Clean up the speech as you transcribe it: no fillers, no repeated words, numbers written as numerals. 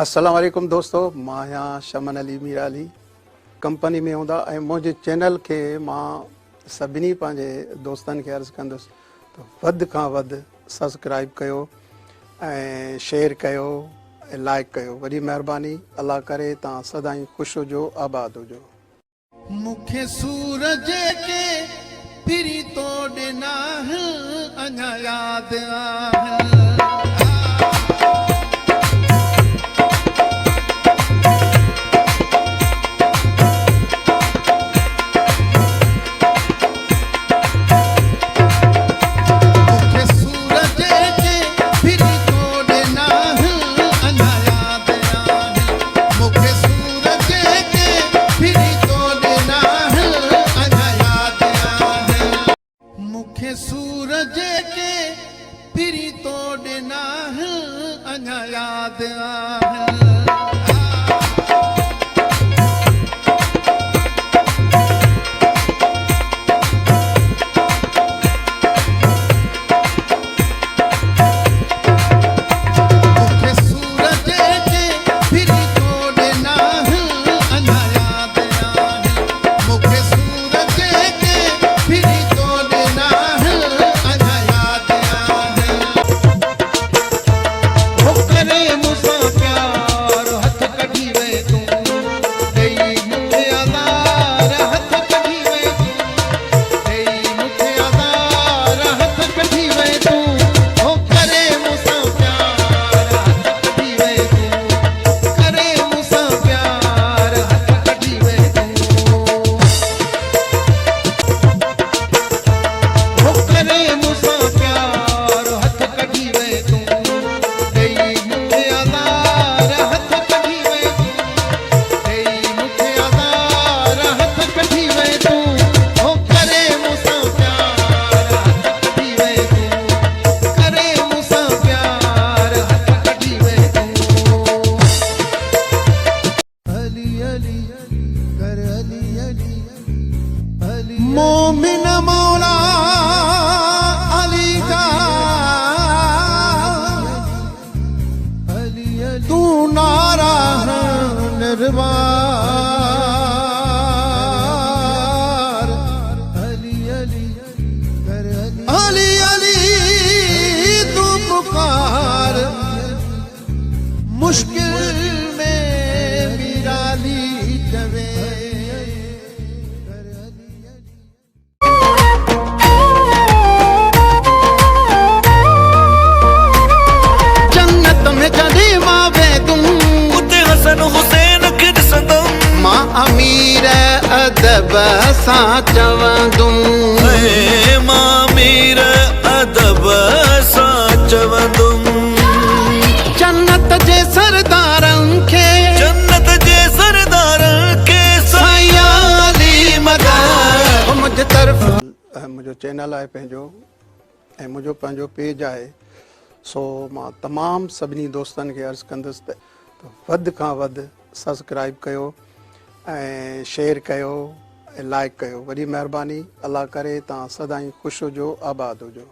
अस्सलाम वालेकुम दोस्तों, मां आहियां शमन अली मीरा अली कंपनी में हूंदा ऐं मुंहिंजे चैनल खे मां सभिनी पंहिंजे दोस्तनि खे अर्ज़ु कंदुसि त वधि खां वधि सब्सक्राइब कयो ऐं शेयर कयो ऐं लाइक कयो। वॾी महिरबानी। अल्लाह करे तव्हां सदाईं ख़ुशि हुजो, आबाद हुजो। मूंखे सूरज के फिरी तो ॾिना अञा यादि आहिनि। सूरज के फिरी तो ॾिना अञा यादि आहिनि। मोमिन मौला अली का तू नारा निर्वार। अली अली अली तू पुकार, मुश्किल में मीराली जवे। मां अमीर अदब सां चवंदुम, मां अमीर अदब सां चवंदुम। जन्नत जे सरदारनि खे, जन्नत जे सरदारनि खे साईं अली मदद। मुंहिंजे तरफ़ मुंहिंजो चैनल आहे पंहिंजो ऐं मुंहिंजो पंहिंजो पेज आहे। सो मां तमामु सभिनी दोस्तनि खे अर्ज़ु कंदुसि त वधि खां वधि सब्सक्राइब कयो ऐं शेयर कयो ऐं लाइक कयो। वॾी महिरबानी। अल्लाह करे तव्हां सदाईं ख़ुशि हुजो, आबाद हुजो।